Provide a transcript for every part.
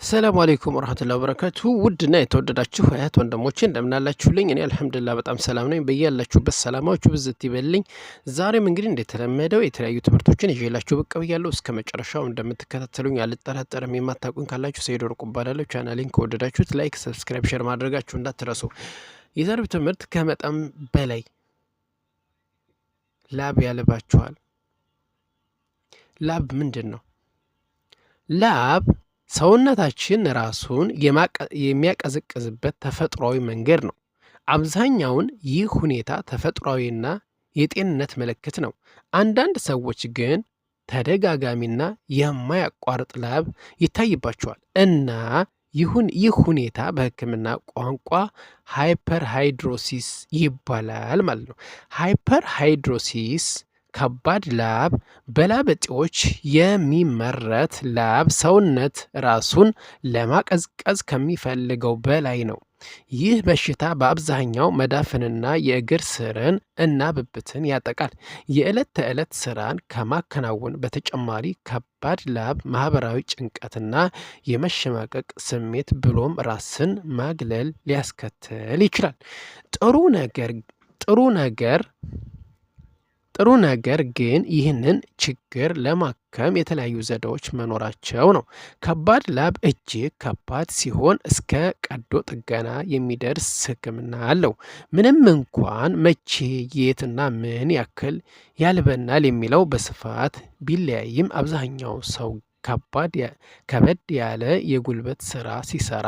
ሰላም አለይኩም ወራህመቱላሂ ወበረካቱ ውድና የተወደዳችሁ እህት ወንድሞቼ እንደምን አላችሁልኝ? እኔ አልሐምዱሊላህ በጣም ሰላም ነኝ። በያላችሁበት ሰላማችሁ ብዝት ይበልኝ። ዛሬም እንግዲህ እንደተለመደው የተለያዩ ትምህርቶችን ይዤላችሁ ብቅ ብያለሁ። እስከ መጨረሻው እንደምትከታተሉኝ አልጠራጠርም። የማታውቁኝ ካላችሁ ሰይድ ወርቁ እባላለሁ። ቻናሌን ከወደዳችሁት ላይክ፣ ሰብስክራይብ፣ ሼር ማድረጋችሁ እንዳትረሱ። የዛሬው ትምህርት ከመጠን በላይ ላብ ያልባችኋል። ላብ ምንድን ነው? ላብ ሰውነታችን ራሱን የሚያቀዘቅዝበት ተፈጥሯዊ መንገድ ነው። አብዛኛውን ይህ ሁኔታ ተፈጥሯዊና የጤንነት ምልክት ነው። አንዳንድ ሰዎች ግን ተደጋጋሚና የማያቋርጥ ላብ ይታይባቸዋል እና ይህ ሁኔታ በሕክምና ቋንቋ ሃይፐርሃይድሮሲስ ይባላል ማለት ነው። ሃይፐርሃይድሮሲስ ከባድ ላብ በላብ እጢዎች የሚመረት ላብ ሰውነት ራሱን ለማቀዝቀዝ ከሚፈልገው በላይ ነው። ይህ በሽታ በአብዛኛው መዳፍንና የእግር ስርን እና ብብትን ያጠቃል። የዕለት ተዕለት ስራን ከማከናወን በተጨማሪ ከባድ ላብ ማህበራዊ ጭንቀትና የመሸማቀቅ ስሜት ብሎም ራስን ማግለል ሊያስከትል ይችላል። ጥሩ ነገር ግን ይህንን ችግር ለማከም የተለያዩ ዘዴዎች መኖራቸው ነው። ከባድ ላብ እጅግ ከባድ ሲሆን እስከ ቀዶ ጥገና የሚደርስ ሕክምና አለው። ምንም እንኳን መቼ፣ የትና ምን ያክል ያልበናል የሚለው በስፋት ቢለያይም አብዛኛው ሰው ከበድ ያለ የጉልበት ስራ ሲሰራ፣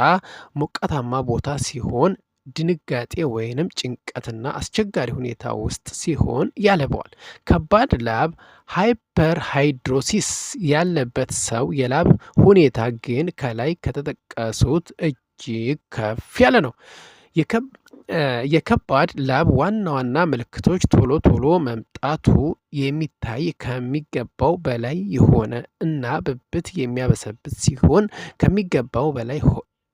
ሞቃታማ ቦታ ሲሆን፣ ድንጋጤ ወይንም ጭንቀትና አስቸጋሪ ሁኔታ ውስጥ ሲሆን ያለበዋል። ከባድ ላብ ሃይፐርሃይድሮሲስ ያለበት ሰው የላብ ሁኔታ ግን ከላይ ከተጠቀሱት እጅግ ከፍ ያለ ነው። የከባድ ላብ ዋና ዋና ምልክቶች ቶሎ መምጣቱ፣ የሚታይ ከሚገባው በላይ የሆነ እና ብብት የሚያበሰብስ ሲሆን ከሚገባው በላይ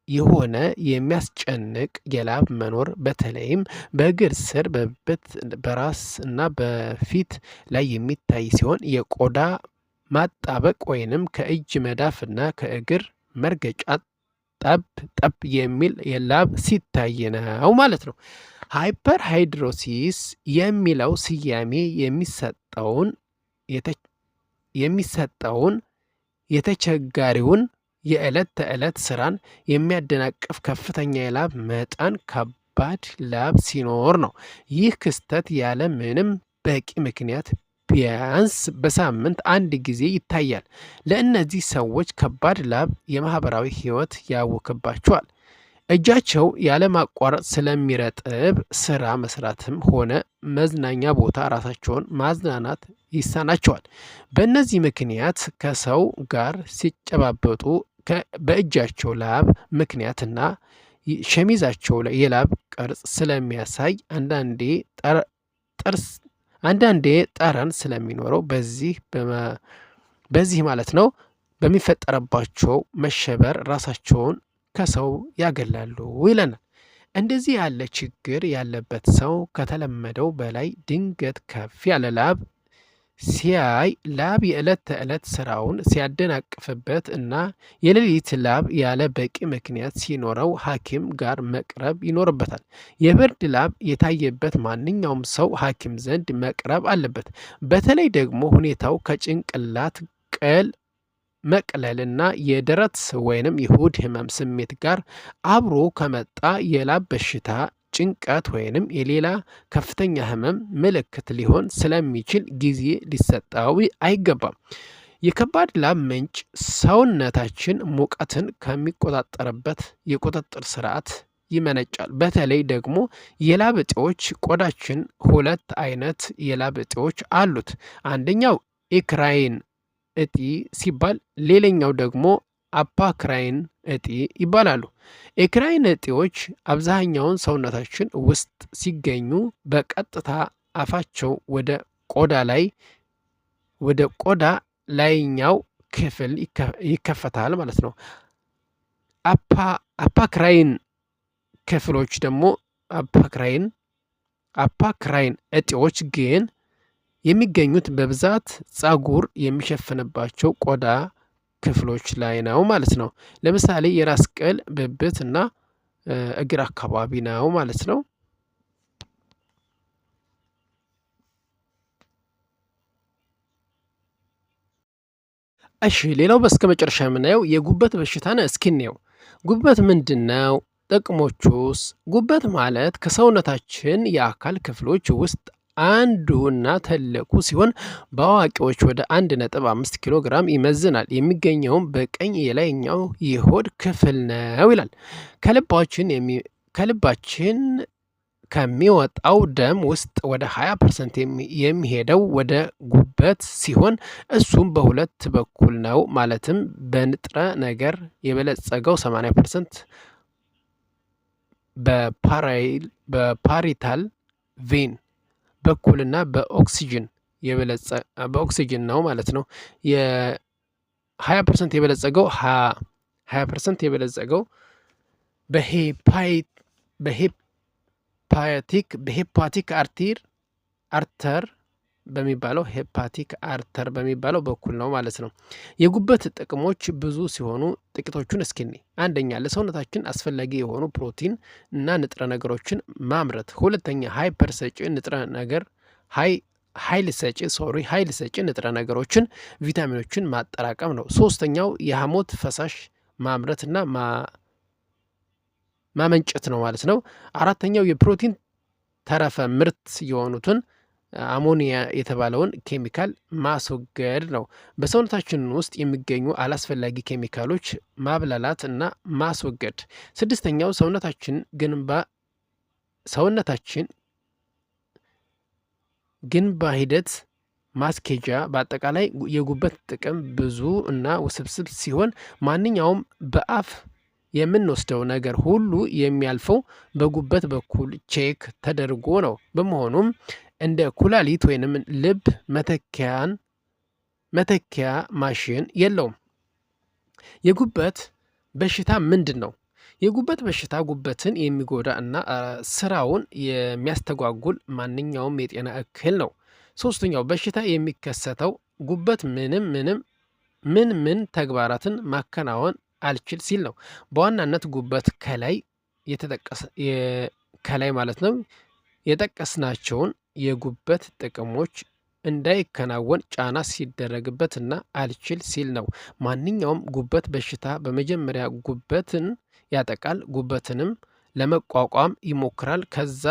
የሆነ የሚያስጨንቅ የላብ መኖር በተለይም በእግር ስር፣ በብብት፣ በራስ እና በፊት ላይ የሚታይ ሲሆን የቆዳ ማጣበቅ ወይንም ከእጅ መዳፍ እና ከእግር መርገጫ ጠብ የሚል የላብ ሲታይ ነው ማለት ነው። ሃይፐርሃይድሮሲስ የሚለው ስያሜ የሚሰጠውን የተቸጋሪውን የዕለት ተዕለት ስራን የሚያደናቅፍ ከፍተኛ የላብ መጠን ከባድ ላብ ሲኖር ነው። ይህ ክስተት ያለ ምንም በቂ ምክንያት ቢያንስ በሳምንት አንድ ጊዜ ይታያል። ለእነዚህ ሰዎች ከባድ ላብ የማህበራዊ ህይወት ያውክባቸዋል። እጃቸው ያለማቋረጥ ስለሚረጥብ ስራ መስራትም ሆነ መዝናኛ ቦታ ራሳቸውን ማዝናናት ይሳናቸዋል። በእነዚህ ምክንያት ከሰው ጋር ሲጨባበጡ በእጃቸው ላብ ምክንያትና ሸሚዛቸው ላይ የላብ ቅርጽ ስለሚያሳይ አንዳንዴ ጠረን ስለሚኖረው በዚህ ማለት ነው በሚፈጠረባቸው መሸበር ራሳቸውን ከሰው ያገላሉ ይለናል። እንደዚህ ያለ ችግር ያለበት ሰው ከተለመደው በላይ ድንገት ከፍ ያለ ላብ ሲያይ ላብ የዕለት ተዕለት ስራውን ሲያደናቅፍበት እና የሌሊት ላብ ያለ በቂ ምክንያት ሲኖረው ሐኪም ጋር መቅረብ ይኖርበታል። የብርድ ላብ የታየበት ማንኛውም ሰው ሐኪም ዘንድ መቅረብ አለበት። በተለይ ደግሞ ሁኔታው ከጭንቅላት ቅል መቅለል እና የደረት ወይንም የሆድ ህመም ስሜት ጋር አብሮ ከመጣ የላብ በሽታ፣ ጭንቀት ወይንም የሌላ ከፍተኛ ህመም ምልክት ሊሆን ስለሚችል ጊዜ ሊሰጠው አይገባም። የከባድ ላብ ምንጭ ሰውነታችን ሙቀትን ከሚቆጣጠርበት የቁጥጥር ስርዓት ይመነጫል። በተለይ ደግሞ የላብ እጢዎች። ቆዳችን ሁለት አይነት የላብ እጢዎች አሉት። አንደኛው ኤክራይን እጢ ሲባል ሌላኛው ደግሞ አፓክራይን እጢ ይባላሉ። ኤክራይን እጢዎች አብዛኛውን ሰውነታችን ውስጥ ሲገኙ በቀጥታ አፋቸው ወደ ቆዳ ላይኛው ክፍል ይከፈታል ማለት ነው። አፓክራይን ክፍሎች ደግሞ አፓክራይን እጢዎች ግን የሚገኙት በብዛት ፀጉር የሚሸፍንባቸው ቆዳ ክፍሎች ላይ ነው ማለት ነው። ለምሳሌ የራስ ቅል፣ ብብት እና እግር አካባቢ ነው ማለት ነው። እሺ ሌላው በስተመጨረሻ የምናየው የጉበት በሽታን እስኪ እንየው። ጉበት ምንድን ነው? ጥቅሞቹስ? ጉበት ማለት ከሰውነታችን የአካል ክፍሎች ውስጥ አንዱና ትልቁ ሲሆን በአዋቂዎች ወደ 1.5 ኪሎ ግራም ይመዝናል። የሚገኘውም በቀኝ የላይኛው የሆድ ክፍል ነው ይላል። ከልባችን ከሚወጣው ደም ውስጥ ወደ 20% የሚሄደው ወደ ጉበት ሲሆን እሱም በሁለት በኩል ነው። ማለትም በንጥረ ነገር የበለጸገው 80% በፓሪታል ቬን በኩልና በኦክሲጅን ነው ማለት ነው። የ20% የበለጸገው 20% የበለጸገው በሄፓቲክ አርተር በሚባለው ሄፓቲክ አርተር በሚባለው በኩል ነው ማለት ነው። የጉበት ጥቅሞች ብዙ ሲሆኑ ጥቂቶቹን እስኪ እንይ። አንደኛ ለሰውነታችን አስፈላጊ የሆኑ ፕሮቲን እና ንጥረ ነገሮችን ማምረት። ሁለተኛ ኃይል ሰጪ ንጥረ ነገሮችን ቪታሚኖችን ማጠራቀም ነው። ሶስተኛው የሐሞት ፈሳሽ ማምረትና ማመንጨት ነው ማለት ነው። አራተኛው የፕሮቲን ተረፈ ምርት የሆኑትን አሞኒያ የተባለውን ኬሚካል ማስወገድ ነው። በሰውነታችን ውስጥ የሚገኙ አላስፈላጊ ኬሚካሎች ማብላላት እና ማስወገድ። ስድስተኛው ሰውነታችን ግንባ ሂደት ማስኬጃ። በአጠቃላይ የጉበት ጥቅም ብዙ እና ውስብስብ ሲሆን ማንኛውም በአፍ የምንወስደው ነገር ሁሉ የሚያልፈው በጉበት በኩል ቼክ ተደርጎ ነው። በመሆኑም እንደ ኩላሊት ወይንም ልብ መተኪያ ማሽን የለውም። የጉበት በሽታ ምንድን ነው? የጉበት በሽታ ጉበትን የሚጎዳ እና ስራውን የሚያስተጓጉል ማንኛውም የጤና እክል ነው። ሶስተኛው በሽታ የሚከሰተው ጉበት ምን ተግባራትን ማከናወን አልችል ሲል ነው። በዋናነት ጉበት ከላይ ማለት ነው የጠቀስናቸውን የጉበት ጥቅሞች እንዳይከናወን ጫና ሲደረግበት እና አልችል ሲል ነው። ማንኛውም ጉበት በሽታ በመጀመሪያ ጉበትን ያጠቃል፣ ጉበትንም ለመቋቋም ይሞክራል። ከዛ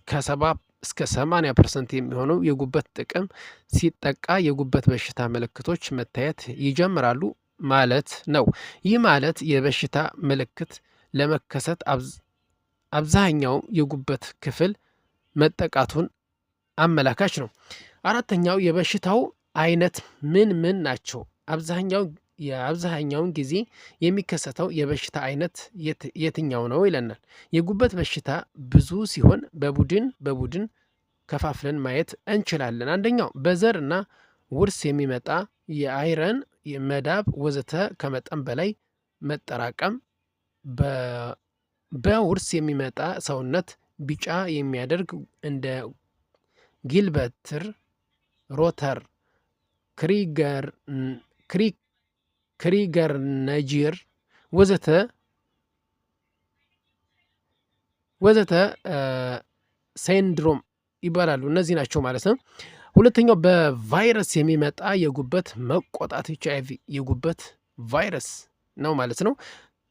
ከ70 እስከ 80% የሚሆነው የጉበት ጥቅም ሲጠቃ የጉበት በሽታ ምልክቶች መታየት ይጀምራሉ ማለት ነው። ይህ ማለት የበሽታ ምልክት ለመከሰት አብዛኛው የጉበት ክፍል መጠቃቱን አመላካች ነው። አራተኛው የበሽታው አይነት ምን ናቸው? የአብዛኛውን ጊዜ የሚከሰተው የበሽታ አይነት የትኛው ነው ይለናል። የጉበት በሽታ ብዙ ሲሆን በቡድን ከፋፍለን ማየት እንችላለን። አንደኛው በዘር እና ውርስ የሚመጣ የአይረን መዳብ ወዘተ ከመጠን በላይ መጠራቀም። በውርስ የሚመጣ ሰውነት ቢጫ የሚያደርግ እንደ ጊልበትር ሮተር ክሪገርነጂር ወዘተ ሴንድሮም ይባላሉ። እነዚህ ናቸው ማለት ነው። ሁለተኛው በቫይረስ የሚመጣ የጉበት መቆጣት HIV የጉበት ቫይረስ ነው ማለት ነው።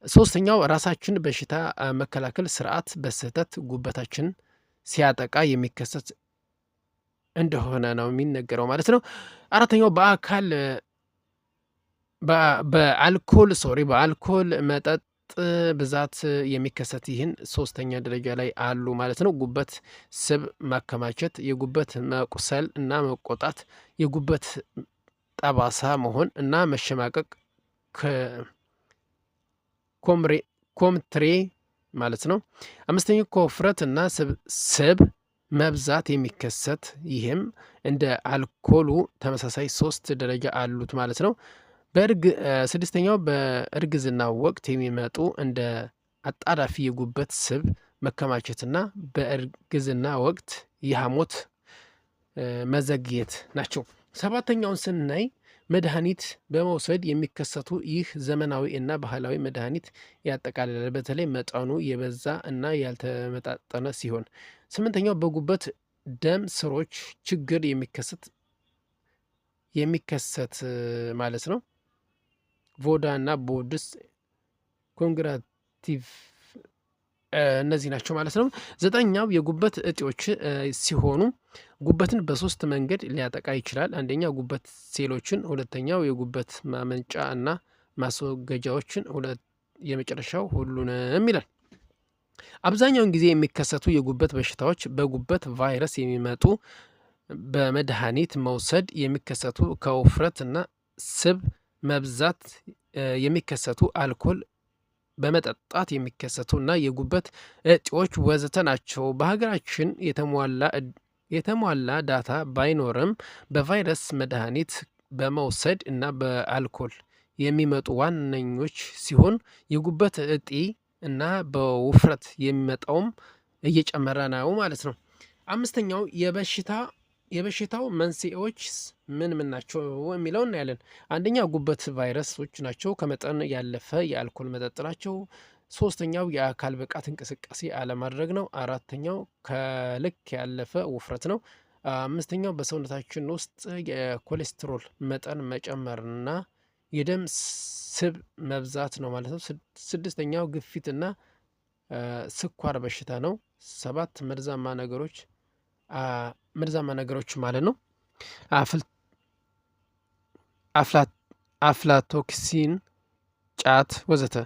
ሶስተኛው ራሳችን በሽታ መከላከል ስርዓት በስህተት ጉበታችን ሲያጠቃ የሚከሰት እንደሆነ ነው የሚነገረው ማለት ነው። አራተኛው በአልኮል መጠጥ ብዛት የሚከሰት ይህን ሶስተኛ ደረጃ ላይ አሉ ማለት ነው። ጉበት ስብ ማከማቸት፣ የጉበት መቁሰል እና መቆጣት፣ የጉበት ጠባሳ መሆን እና መሸማቀቅ፣ ኮምትሬ ማለት ነው። አምስተኛው ከውፍረት እና ስብ መብዛት የሚከሰት ይህም እንደ አልኮሉ ተመሳሳይ 3 ደረጃ አሉት ማለት ነው። ስድስተኛው በእርግዝና ወቅት የሚመጡ እንደ አጣዳፊ የጉበት ስብ መከማቸትና በእርግዝና ወቅት የሐሞት መዘግየት ናቸው። ሰባተኛውን ስናይ መድኃኒት በመውሰድ የሚከሰቱ ይህ ዘመናዊ እና ባህላዊ መድኃኒት ያጠቃልላል፣ በተለይ መጠኑ የበዛ እና ያልተመጣጠነ ሲሆን። ስምንተኛው በጉበት ደም ስሮች ችግር የሚከሰት ማለት ነው። ቮዳ እና ቦድስ ኮንግራቲቭ እነዚህ ናቸው ማለት ነው። ዘጠኛው የጉበት እጢዎች ሲሆኑ ጉበትን በሶስት መንገድ ሊያጠቃ ይችላል። አንደኛው ጉበት ሴሎችን፣ ሁለተኛው የጉበት ማመንጫ እና ማስወገጃዎችን፣ የመጨረሻው ሁሉንም ይላል። አብዛኛውን ጊዜ የሚከሰቱ የጉበት በሽታዎች በጉበት ቫይረስ የሚመጡ በመድኃኒት መውሰድ የሚከሰቱ ከውፍረት እና ስብ መብዛት የሚከሰቱ አልኮል በመጠጣት የሚከሰቱ እና የጉበት እጢዎች ወዘተ ናቸው። በሀገራችን የተሟላ ዳታ ባይኖርም በቫይረስ መድኃኒት በመውሰድ እና በአልኮል የሚመጡ ዋነኞች ሲሆን የጉበት እጢ እና በውፍረት የሚመጣውም እየጨመረ ነው ማለት ነው። አምስተኛው የበሽታው መንስኤዎች ምን ናቸው የሚለው እናያለን። አንደኛ ጉበት ቫይረሶች ናቸው። ከመጠን ያለፈ የአልኮል መጠጥ ናቸው። ሶስተኛው የአካል ብቃት እንቅስቃሴ አለማድረግ ነው። አራተኛው ከልክ ያለፈ ውፍረት ነው። አምስተኛው በሰውነታችን ውስጥ የኮሌስትሮል መጠን መጨመርና የደም ስብ መብዛት ነው ማለት ነው። ስድስተኛው ግፊትና ስኳር በሽታ ነው። ሰባት መርዛማ ነገሮች ማለት ነው። አፍላቶክሲን፣ ጫት ወዘተ።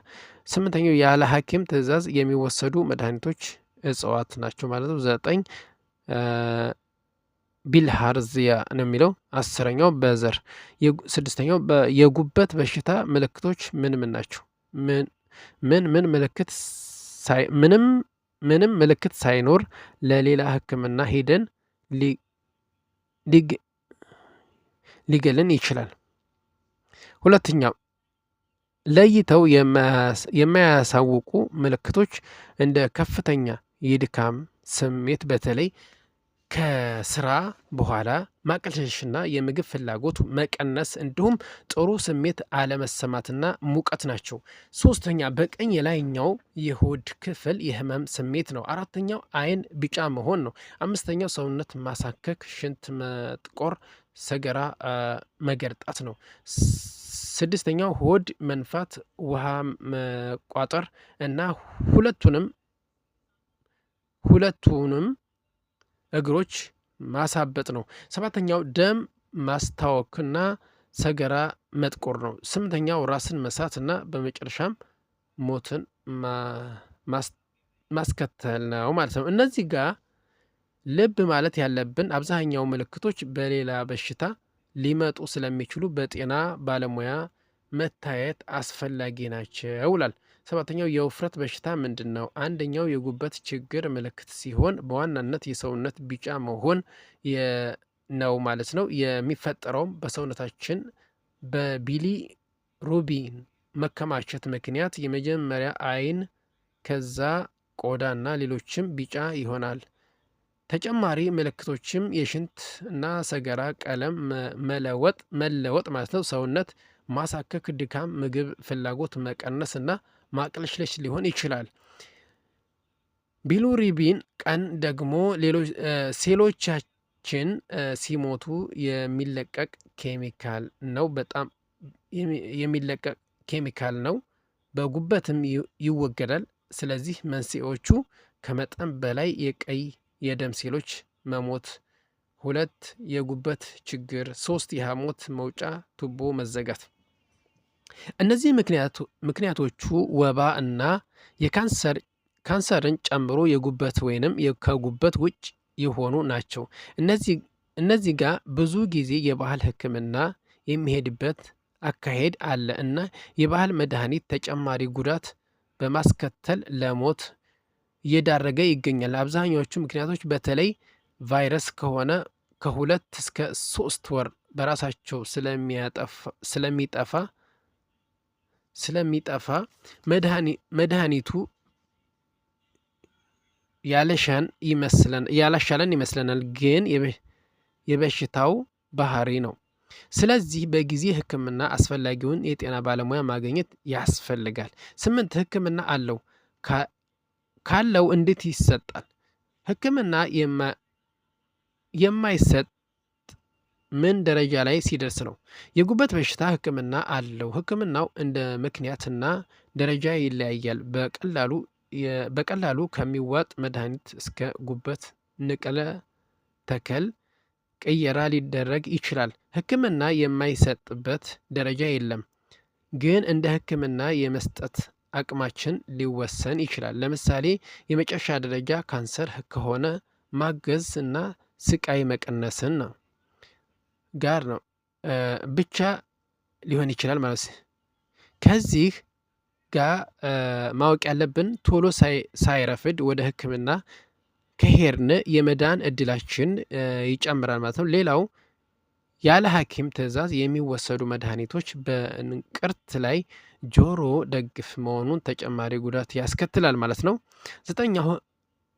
ስምንተኛው ያለ ሐኪም ትዕዛዝ የሚወሰዱ መድኃኒቶች እጽዋት ናቸው ማለት ነው። ዘጠኝ ቢልሃርዚያ ነው የሚለው። አስረኛው በዘር። ስድስተኛው የጉበት በሽታ ምልክቶች ምን ናቸው? ምንም ምልክት ሳይኖር ለሌላ ሕክምና ሄደን ሊገልን ይችላል። ሁለተኛው ለይተው የማያሳውቁ ምልክቶች እንደ ከፍተኛ የድካም ስሜት በተለይ ከስራ በኋላ ማቅለሽለሽና የምግብ ፍላጎት መቀነስ እንዲሁም ጥሩ ስሜት አለመሰማትና ሙቀት ናቸው። ሶስተኛ በቀኝ የላይኛው የሆድ ክፍል የህመም ስሜት ነው። አራተኛው አይን ቢጫ መሆን ነው። አምስተኛው ሰውነት ማሳከክ፣ ሽንት መጥቆር፣ ሰገራ መገርጣት ነው። ስድስተኛው ሆድ መንፋት፣ ውሃ መቋጠር እና ሁለቱንም እግሮች ማሳበጥ ነው። ሰባተኛው ደም ማስታወክና ሰገራ መጥቆር ነው። ስምንተኛው ራስን መሳት እና በመጨረሻም ሞትን ማስከተል ነው ማለት ነው። እነዚህ ጋር ልብ ማለት ያለብን አብዛኛው ምልክቶች በሌላ በሽታ ሊመጡ ስለሚችሉ በጤና ባለሙያ መታየት አስፈላጊ ናቸው ይላል። ሰባተኛው የውፍረት በሽታ ምንድን ነው? አንደኛው የጉበት ችግር ምልክት ሲሆን በዋናነት የሰውነት ቢጫ መሆን ነው ማለት ነው። የሚፈጠረውም በሰውነታችን በቢሊ ሩቢን መከማቸት ምክንያት የመጀመሪያ አይን፣ ከዛ ቆዳ እና ሌሎችም ቢጫ ይሆናል። ተጨማሪ ምልክቶችም የሽንት እና ሰገራ ቀለም መለወጥ ማለት ነው። ሰውነት ማሳከክ፣ ድካም፣ ምግብ ፍላጎት መቀነስ እና ማቅለሽለሽ ሊሆን ይችላል። ቢሊሩቢን ቀን ደግሞ ሴሎቻችን ሲሞቱ የሚለቀቅ ኬሚካል ነው። በጣም የሚለቀቅ ኬሚካል ነው። በጉበትም ይወገዳል። ስለዚህ መንስኤዎቹ ከመጠን በላይ የቀይ የደም ሴሎች መሞት፣ 2 የጉበት ችግር፣ 3 የሐሞት መውጫ ቱቦ መዘጋት። እነዚህ ምክንያቶቹ ወባ እና ካንሰርን ጨምሮ የጉበት ወይንም ከጉበት ውጭ የሆኑ ናቸው። እነዚህ ጋር ብዙ ጊዜ የባህል ሕክምና የሚሄድበት አካሄድ አለ እና የባህል መድኃኒት ተጨማሪ ጉዳት በማስከተል ለሞት እየዳረገ ይገኛል። አብዛኛዎቹ ምክንያቶች በተለይ ቫይረስ ከሆነ ከ2 እስከ 3 ወር በራሳቸው ስለሚጠፋ መድኃኒቱ ያላሻለን ይመስለናል፣ ግን የበሽታው ባህሪ ነው። ስለዚህ በጊዜ ህክምና አስፈላጊውን የጤና ባለሙያ ማግኘት ያስፈልጋል። 8 ህክምና አለው ካለው እንዴት ይሰጣል? ህክምና የማይሰጥ ምን ደረጃ ላይ ሲደርስ ነው? የጉበት በሽታ ህክምና አለው። ህክምናው እንደ ምክንያትና ደረጃ ይለያያል። በቀላሉ ከሚዋጥ መድኃኒት እስከ ጉበት ንቅለ ተከል ቅየራ ሊደረግ ይችላል። ህክምና የማይሰጥበት ደረጃ የለም፣ ግን እንደ ህክምና የመስጠት አቅማችን ሊወሰን ይችላል። ለምሳሌ የመጨረሻ ደረጃ ካንሰር ከሆነ ማገዝ እና ስቃይ መቀነስን ነው ጋር ነው ብቻ ሊሆን ይችላል ማለት ነው። ከዚህ ጋር ማወቅ ያለብን ቶሎ ሳይረፍድ ወደ ህክምና ከሄድን የመዳን እድላችን ይጨምራል ማለት ነው። ሌላው ያለ ሐኪም ትዕዛዝ የሚወሰዱ መድኃኒቶች በእንቅርት ላይ ጆሮ ደግፍ መሆኑን ተጨማሪ ጉዳት ያስከትላል ማለት ነው። 9ኛው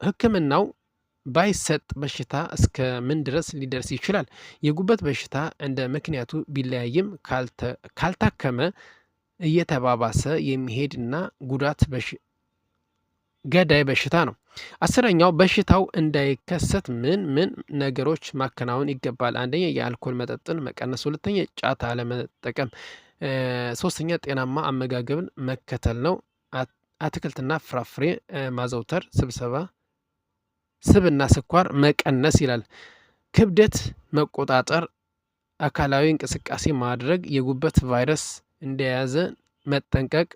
ህክምናው ባይሰጥ በሽታ እስከ ምን ድረስ ሊደርስ ይችላል? የጉበት በሽታ እንደ ምክንያቱ ቢለያይም ካልታከመ እየተባባሰ የሚሄድና ገዳይ በሽታ ነው። 10ኛው በሽታው እንዳይከሰት ምን ነገሮች ማከናወን ይገባል? አንደኛ የአልኮል መጠጥን መቀነስ፣ ሁለተኛ ጫት አለመጠቀም፣ ሶስተኛ ጤናማ አመጋገብን መከተል ነው። አትክልትና ፍራፍሬ ማዘውተር፣ ስብና ስኳር መቀነስ ይላል። ክብደት መቆጣጠር፣ አካላዊ እንቅስቃሴ ማድረግ፣ የጉበት ቫይረስ እንደያዘ መጠንቀቅ፣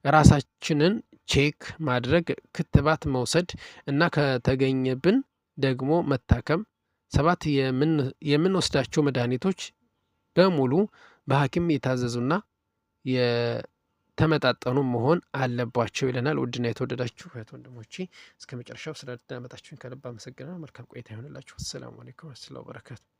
ራሳችንን ቼክ ማድረግ፣ ክትባት መውሰድ እና ከተገኘብን ደግሞ መታከም። 7 የምንወስዳቸው መድኃኒቶች በሙሉ በሐኪም የታዘዙና የተመጣጠኑ መሆን አለባቸው ይለናል። ውድና የተወደዳችሁ እህት ወንድሞቼ እስከ መጨረሻው ስላዳመጣችሁኝ ከልብ አመሰግናለሁ። መልካም ቆይታ ይሆንላችሁ። አሰላሙ አለይኩም ወረህመቱላሂ ወበረካቱ።